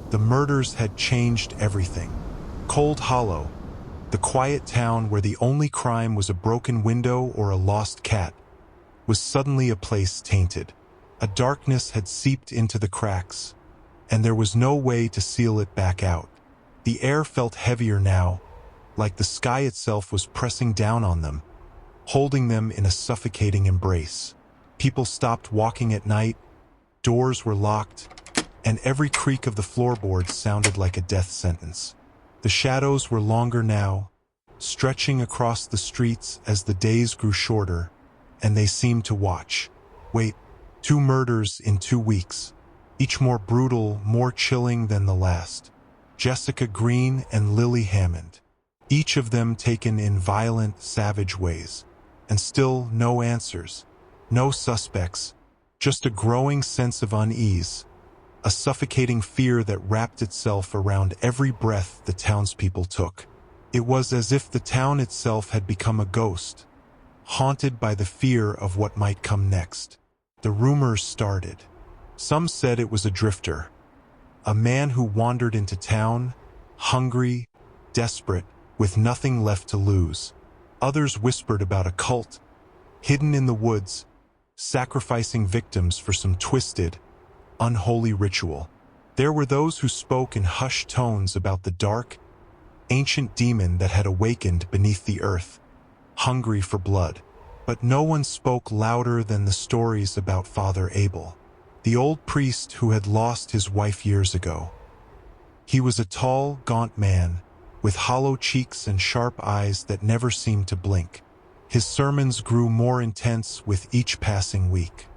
The murders had changed everything. Cold Hollow, the quiet town where the only crime was a broken window or a lost cat, was suddenly a place tainted. A darkness had seeped into the cracks, and there was no way to seal it back out. The air felt heavier now, like the sky itself was pressing down on them, holding them in a suffocating embrace. People stopped walking at night, doors were locked, and every creak of the floorboards sounded like a death sentence. The shadows were longer now, stretching across the streets as the days grew shorter, and they seemed to watch. Wait, 2 murders in 2 weeks, each more brutal, more chilling than the last. Jessica Green and Lily Hammond, each of them taken in violent, savage ways. And still no answers, no suspects, just a growing sense of unease, a suffocating fear that wrapped itself around every breath the townspeople took. It was as if the town itself had become a ghost, haunted by the fear of what might come next. The rumors started. Some said it was a drifter, a man who wandered into town, hungry, desperate, with nothing left to lose. Others whispered about a cult, hidden in the woods, sacrificing victims for some twisted, unholy ritual. There were those who spoke in hushed tones about the dark, ancient demon that had awakened beneath the earth, hungry for blood. But no one spoke louder than the stories about Father Abel, the old priest who had lost his wife years ago. He was a tall, gaunt man, with hollow cheeks and sharp eyes that never seemed to blink. His sermons grew more intense with each passing week.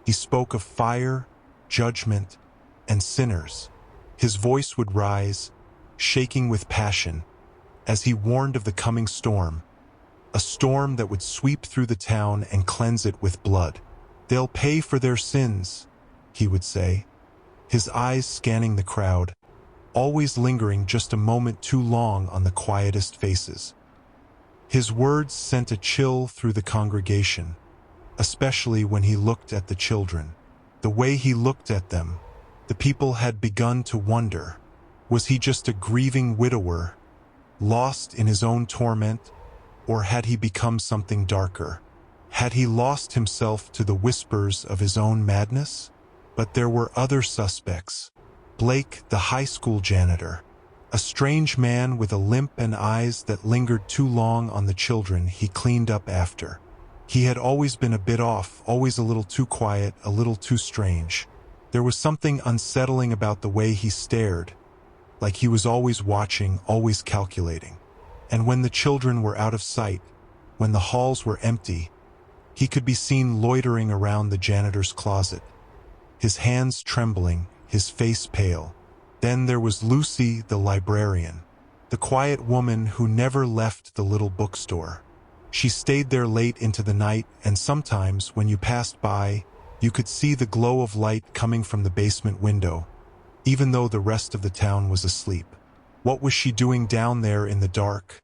He spoke of fire, judgment, and sinners. His voice would rise, shaking with passion, as he warned of the coming storm, a storm that would sweep through the town and cleanse it with blood. "They'll pay for their sins," he would say, his eyes scanning the crowd, always lingering just a moment too long on the quietest faces. His words sent a chill through the congregation, especially when he looked at the children. The way he looked at them, the people had begun to wonder, was he just a grieving widower, lost in his own torment, or had he become something darker? Had he lost himself to the whispers of his own madness? But there were other suspects. Blake, the high school janitor, a strange man with a limp and eyes that lingered too long on the children he cleaned up after. He had always been a bit off, always a little too quiet, a little too strange. There was something unsettling about the way he stared, like he was always watching, always calculating. And when the children were out of sight, when the halls were empty, he could be seen loitering around the janitor's closet, his hands trembling, his face pale. Then there was Lucy, the librarian, the quiet woman who never left the little bookstore. She stayed there late into the night, and sometimes, when you passed by, you could see the glow of light coming from the basement window, even though the rest of the town was asleep. What was she doing down there in the dark,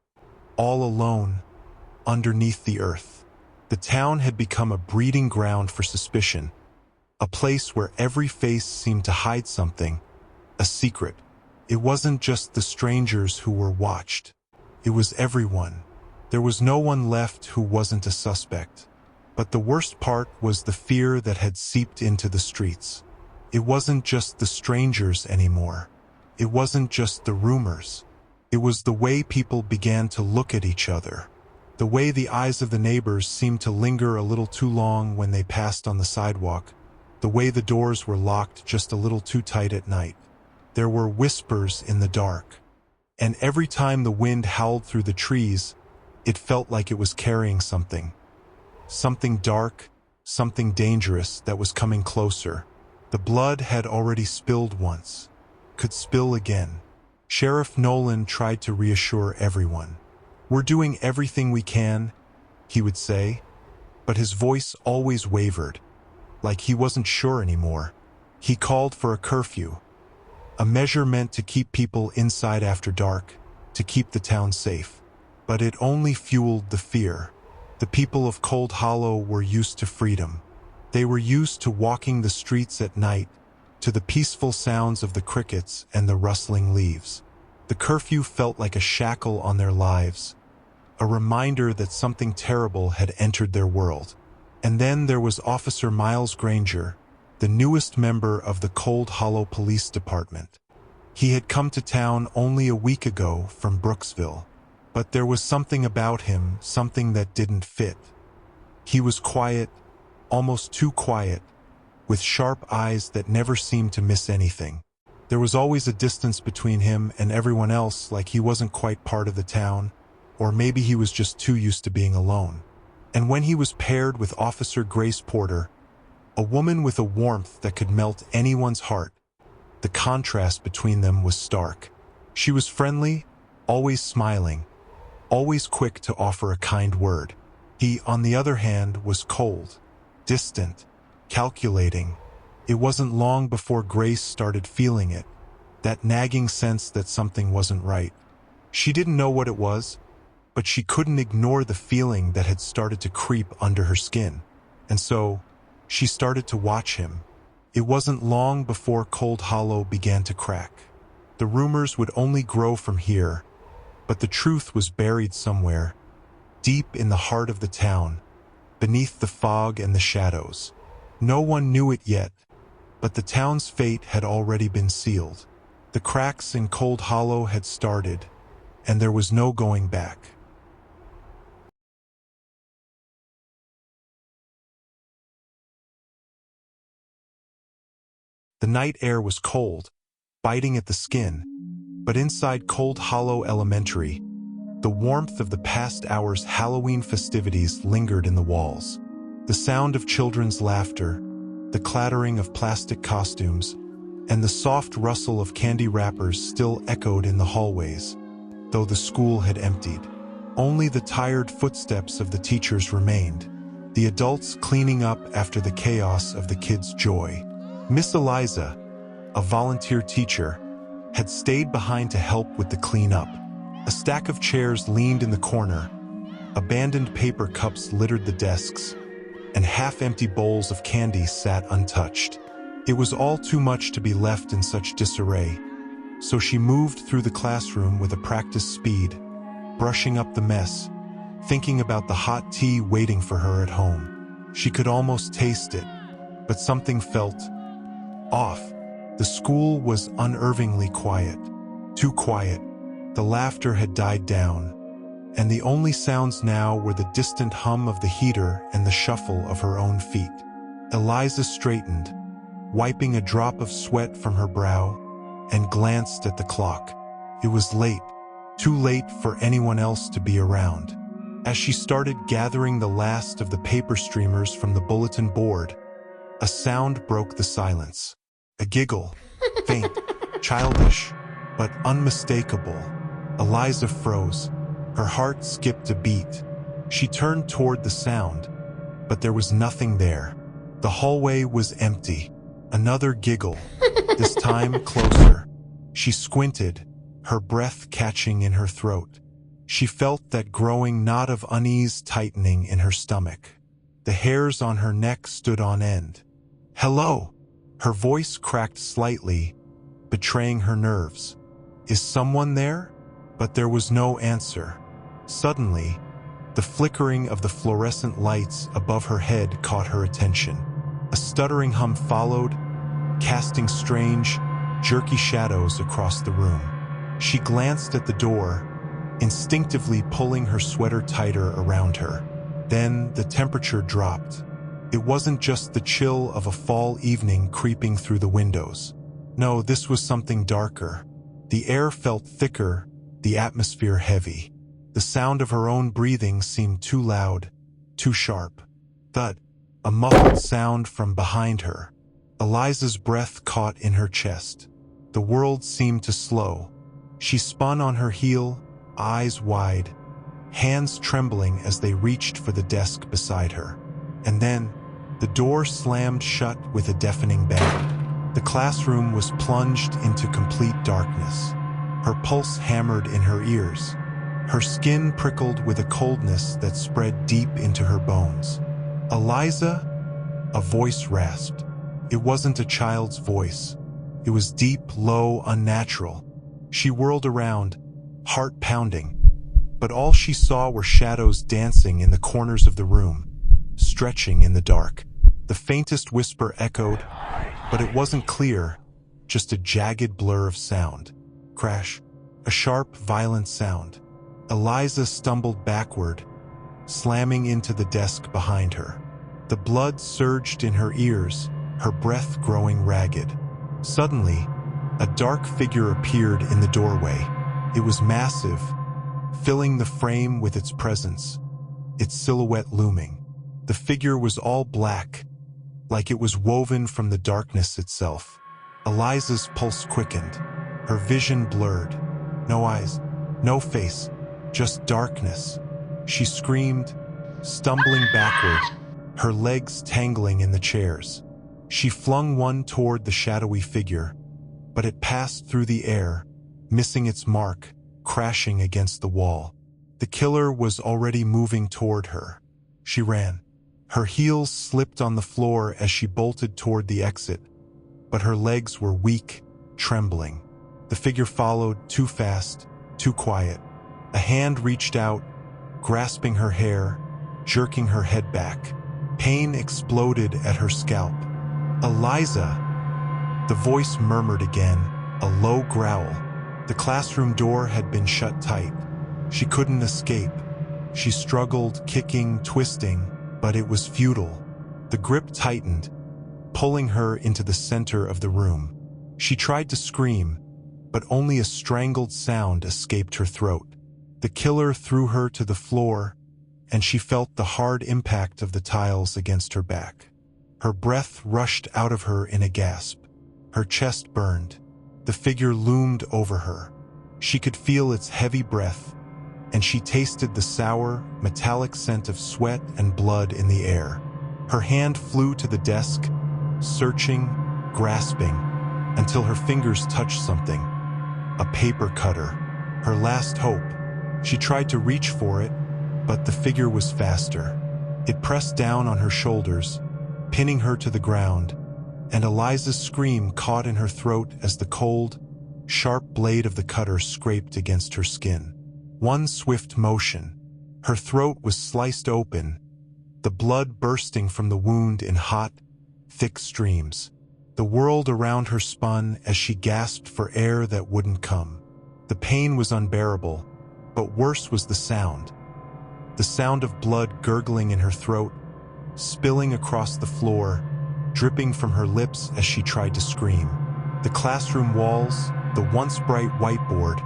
all alone, underneath the earth? The town had become a breeding ground for suspicion, a place where every face seemed to hide something, a secret. It wasn't just the strangers who were watched. It was everyone. There was no one left who wasn't a suspect. But the worst part was the fear that had seeped into the streets. It wasn't just the strangers anymore. It wasn't just the rumors. It was the way people began to look at each other. The way the eyes of the neighbors seemed to linger a little too long when they passed on the sidewalk. The way the doors were locked just a little too tight at night. There were whispers in the dark. And every time the wind howled through the trees, it felt like it was carrying something. Something dark, something dangerous that was coming closer. The blood had already spilled once, could spill again. Sheriff Nolan tried to reassure everyone. "We're doing everything we can," he would say, but his voice always wavered, like he wasn't sure anymore. He called for a curfew, a measure meant to keep people inside after dark, to keep the town safe. But it only fueled the fear. The people of Cold Hollow were used to freedom. They were used to walking the streets at night, to the peaceful sounds of the crickets and the rustling leaves. The curfew felt like a shackle on their lives, a reminder that something terrible had entered their world. And then there was Officer Miles Granger, the newest member of the Cold Hollow Police Department. He had come to town only a week ago from Brooksville, but there was something about him, something that didn't fit. He was quiet, almost too quiet, with sharp eyes that never seemed to miss anything. There was always a distance between him and everyone else, like he wasn't quite part of the town, or maybe he was just too used to being alone. And when he was paired with Officer Grace Porter, a woman with a warmth that could melt anyone's heart, the contrast between them was stark. She was friendly, always smiling, always quick to offer a kind word. He, on the other hand, was cold, distant, calculating. It wasn't long before Grace started feeling it, that nagging sense that something wasn't right. She didn't know what it was, but she couldn't ignore the feeling that had started to creep under her skin. And so, she started to watch him. It wasn't long before Cold Hollow began to crack. The rumors would only grow from here, but the truth was buried somewhere, deep in the heart of the town, beneath the fog and the shadows. No one knew it yet, but the town's fate had already been sealed. The cracks in Cold Hollow had started, and there was no going back. The night air was cold, biting at the skin, but inside Cold Hollow Elementary, the warmth of the past hour's Halloween festivities lingered in the walls. The sound of children's laughter, the clattering of plastic costumes, and the soft rustle of candy wrappers still echoed in the hallways, though the school had emptied. Only the tired footsteps of the teachers remained, the adults cleaning up after the chaos of the kids' joy. Miss Eliza, a volunteer teacher, had stayed behind to help with the cleanup. A stack of chairs leaned in the corner, abandoned paper cups littered the desks, and half-empty bowls of candy sat untouched. It was all too much to be left in such disarray, so she moved through the classroom with a practiced speed, brushing up the mess, thinking about the hot tea waiting for her at home. She could almost taste it, but something felt off. The school was unnervingly quiet, too quiet. The laughter had died down, and the only sounds now were the distant hum of the heater and the shuffle of her own feet. Eliza straightened, wiping a drop of sweat from her brow, and glanced at the clock. It was late, too late for anyone else to be around. As she started gathering the last of the paper streamers from the bulletin board, a sound broke the silence. A giggle, faint, childish, but unmistakable. Eliza froze. Her heart skipped a beat. She turned toward the sound, but there was nothing there. The hallway was empty. Another giggle, this time closer. She squinted, her breath catching in her throat. She felt that growing knot of unease tightening in her stomach. The hairs on her neck stood on end. "Hello!" Her voice cracked slightly, betraying her nerves. "Is someone there?" But there was no answer. Suddenly, the flickering of the fluorescent lights above her head caught her attention. A stuttering hum followed, casting strange, jerky shadows across the room. She glanced at the door, instinctively pulling her sweater tighter around her. Then the temperature dropped. It wasn't just the chill of a fall evening creeping through the windows. No, this was something darker. The air felt thicker, the atmosphere heavy. The sound of her own breathing seemed too loud, too sharp. Thud, a muffled sound from behind her. Eliza's breath caught in her chest. The world seemed to slow. She spun on her heel, eyes wide, hands trembling as they reached for the desk beside her. And then, the door slammed shut with a deafening bang. The classroom was plunged into complete darkness. Her pulse hammered in her ears. Her skin prickled with a coldness that spread deep into her bones. "Eliza?" A voice rasped. It wasn't a child's voice. It was deep, low, unnatural. She whirled around, heart pounding, but all she saw were shadows dancing in the corners of the room, stretching in the dark. The faintest whisper echoed, but it wasn't clear, just a jagged blur of sound. Crash. A sharp, violent sound. Eliza stumbled backward, slamming into the desk behind her. The blood surged in her ears, her breath growing ragged. Suddenly, a dark figure appeared in the doorway. It was massive, filling the frame with its presence, its silhouette looming. The figure was all black, like it was woven from the darkness itself. Eliza's pulse quickened, her vision blurred. No eyes, no face, just darkness. She screamed, stumbling backward, her legs tangling in the chairs. She flung one toward the shadowy figure, but it passed through the air, missing its mark, crashing against the wall. The killer was already moving toward her. She ran. Her heels slipped on the floor as she bolted toward the exit, but her legs were weak, trembling. The figure followed, too fast, too quiet. A hand reached out, grasping her hair, jerking her head back. Pain exploded at her scalp. "Eliza!" The voice murmured again, a low growl. The classroom door had been shut tight. She couldn't escape. She struggled, kicking, twisting, but it was futile. The grip tightened, pulling her into the center of the room. She tried to scream, but only a strangled sound escaped her throat. The killer threw her to the floor, and she felt the hard impact of the tiles against her back. Her breath rushed out of her in a gasp. Her chest burned. The figure loomed over her. She could feel its heavy breath, and she tasted the sour, metallic scent of sweat and blood in the air. Her hand flew to the desk, searching, grasping, until her fingers touched something. A paper cutter. Her last hope. She tried to reach for it, but the figure was faster. It pressed down on her shoulders, pinning her to the ground, and Eliza's scream caught in her throat as the cold, sharp blade of the cutter scraped against her skin. One swift motion. Her throat was sliced open, the blood bursting from the wound in hot, thick streams. The world around her spun as she gasped for air that wouldn't come. The pain was unbearable, but worse was the sound. The sound of blood gurgling in her throat, spilling across the floor, dripping from her lips as she tried to scream. The classroom walls, the once bright whiteboard,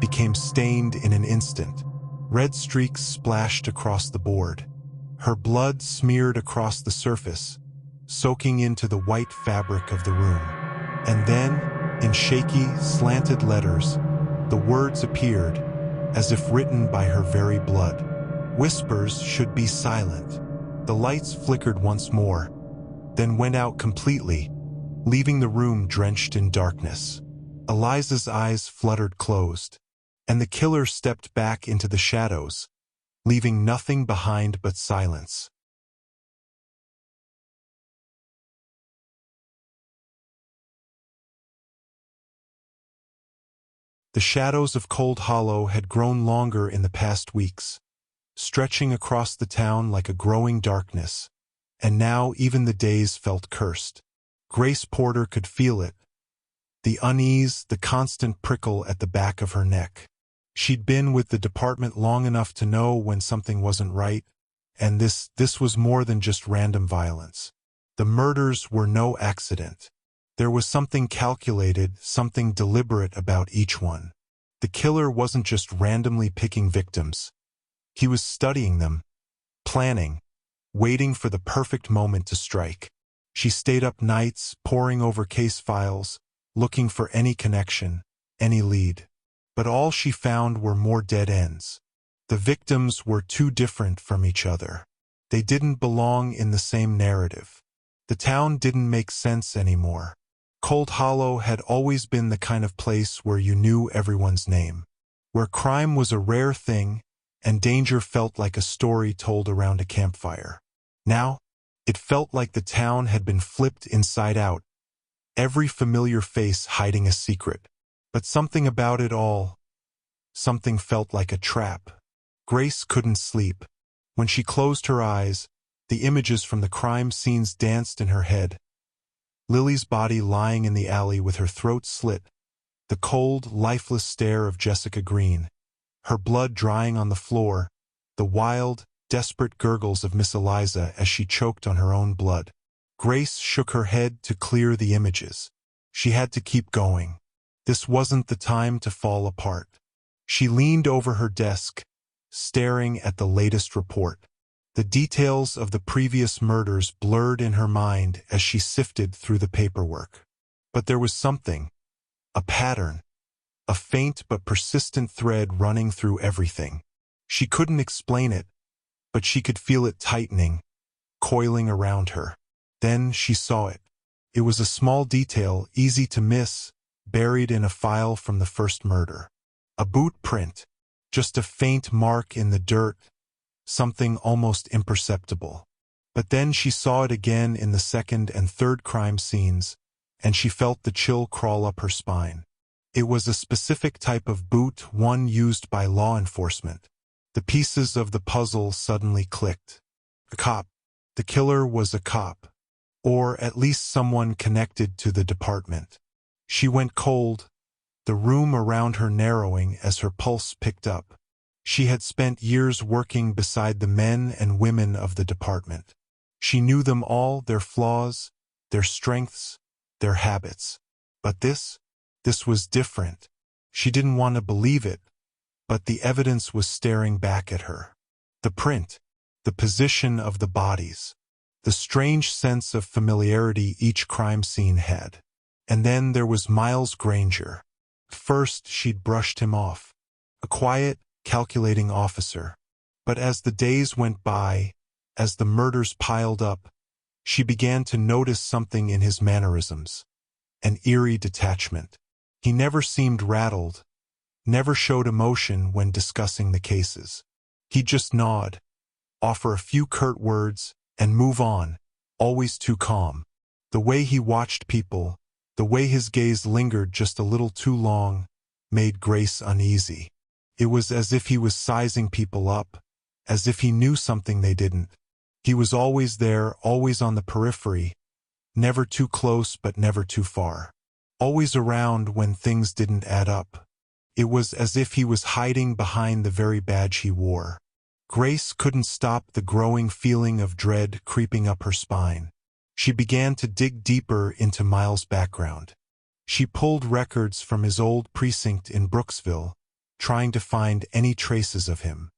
became stained in an instant. Red streaks splashed across the board. Her blood smeared across the surface, soaking into the white fabric of the room. And then, in shaky, slanted letters, the words appeared, as if written by her very blood. "Whispers should be silent." The lights flickered once more, then went out completely, leaving the room drenched in darkness. Eliza's eyes fluttered closed, and the killer stepped back into the shadows, leaving nothing behind but silence. The shadows of Cold Hollow had grown longer in the past weeks, stretching across the town like a growing darkness, and now even the days felt cursed. Grace Porter could feel it, the unease, the constant prickle at the back of her neck. She'd been with the department long enough to know when something wasn't right, and this was more than just random violence. The murders were no accident. There was something calculated, something deliberate about each one. The killer wasn't just randomly picking victims. He was studying them, planning, waiting for the perfect moment to strike. She stayed up nights, poring over case files, looking for any connection, any lead. But all she found were more dead ends. The victims were too different from each other. They didn't belong in the same narrative. The town didn't make sense anymore. Cold Hollow had always been the kind of place where you knew everyone's name, where crime was a rare thing and danger felt like a story told around a campfire. Now, It felt like the town had been flipped inside out, every familiar face hiding a secret. But something about it all, something felt like a trap. Grace couldn't sleep. When she closed her eyes, the images from the crime scenes danced in her head. Lily's body lying in the alley with her throat slit, the cold, lifeless stare of Jessica Green, her blood drying on the floor, the wild, desperate gurgles of Miss Eliza as she choked on her own blood. Grace shook her head to clear the images. She had to keep going. This wasn't the time to fall apart. She leaned over her desk, staring at the latest report. The details of the previous murders blurred in her mind as she sifted through the paperwork. But there was something, a pattern, a faint but persistent thread running through everything. She couldn't explain it, but she could feel it tightening, coiling around her. Then she saw it. It was a small detail, easy to miss, buried in a file from the first murder. A boot print, just a faint mark in the dirt, something almost imperceptible. But then she saw it again in the second and third crime scenes, and she felt the chill crawl up her spine. It was a specific type of boot, one used by law enforcement. The pieces of the puzzle suddenly clicked. A cop. The killer was a cop. Or at least someone connected to the department. She went cold, the room around her narrowing as her pulse picked up. She had spent years working beside the men and women of the department. She knew them all, their flaws, their strengths, their habits. But this was different. She didn't want to believe it, but the evidence was staring back at her. The print, the position of the bodies, the strange sense of familiarity each crime scene had. And then there was Miles Granger. First, she'd brushed him off. A quiet, calculating officer. But as the days went by, as the murders piled up, she began to notice something in his mannerisms. An eerie detachment. He never seemed rattled, never showed emotion when discussing the cases. He'd just nod, offer a few curt words, and move on, always too calm. The way he watched people, the way his gaze lingered just a little too long, made Grace uneasy. It was as if he was sizing people up, as if he knew something they didn't. He was always there, always on the periphery, never too close but never too far. Always around when things didn't add up. It was as if he was hiding behind the very badge he wore. Grace couldn't stop the growing feeling of dread creeping up her spine. She began to dig deeper into Miles' background. She pulled records from his old precinct in Brooksville, trying to find any traces of him.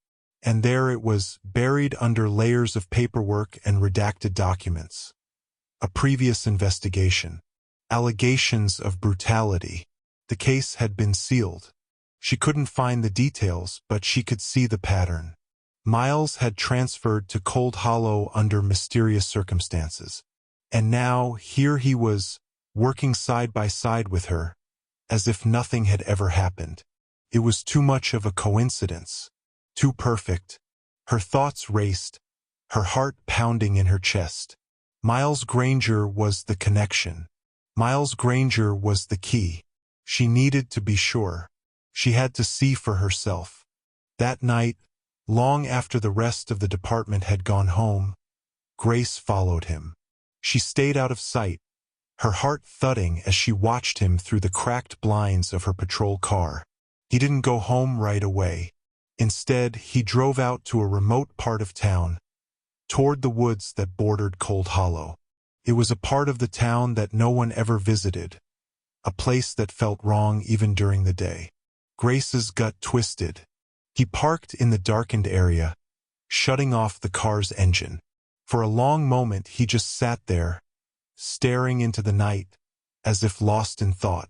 And there it was, buried under layers of paperwork and redacted documents. A previous investigation. Allegations of brutality. The case had been sealed. She couldn't find the details, but she could see the pattern. Miles had transferred to Cold Hollow under mysterious circumstances. And now, here he was, working side by side with her, as if nothing had ever happened. It was too much of a coincidence. Too perfect. Her thoughts raced, her heart pounding in her chest. Miles Granger was the connection. Miles Granger was the key. She needed to be sure. She had to see for herself. That night, long after the rest of the department had gone home, Grace followed him. She stayed out of sight, her heart thudding as she watched him through the cracked blinds of her patrol car. He didn't go home right away. Instead, he drove out to a remote part of town, toward the woods that bordered Cold Hollow. It was a part of the town that no one ever visited, a place that felt wrong even during the day. Grace's gut twisted. He parked in the darkened area, shutting off the car's engine. For a long moment he just sat there, staring into the night, as if lost in thought.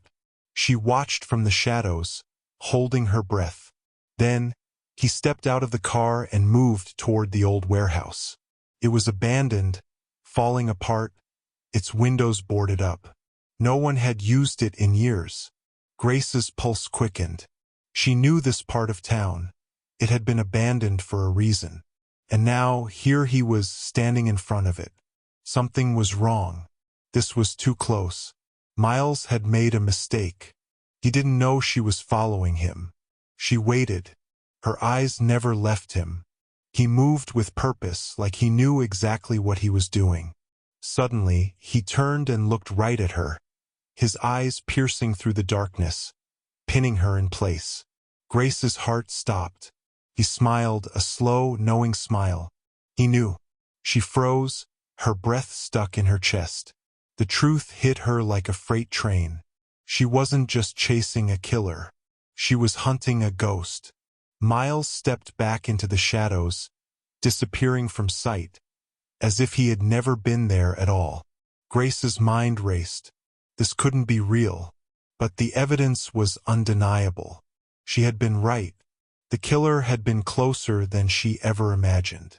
She watched from the shadows, holding her breath. Then, he stepped out of the car and moved toward the old warehouse. It was abandoned, falling apart, its windows boarded up. No one had used it in years. Grace's pulse quickened. She knew this part of town. It had been abandoned for a reason. And now, here he was standing in front of it, Something was wrong. This was too close. Miles had made a mistake. He didn't know she was following him. She waited. Her eyes never left him. He moved with purpose, like he knew exactly what he was doing. Suddenly, he turned and looked right at her, his eyes piercing through the darkness, pinning her in place. Grace's heart stopped. He smiled, a slow, knowing smile. He knew. She froze, her breath stuck in her chest. The truth hit her like a freight train. She wasn't just chasing a killer. She was hunting a ghost. Miles stepped back into the shadows, disappearing from sight, as if he had never been there at all. Grace's mind raced. This couldn't be real. But the evidence was undeniable. She had been right. The killer had been closer than she ever imagined.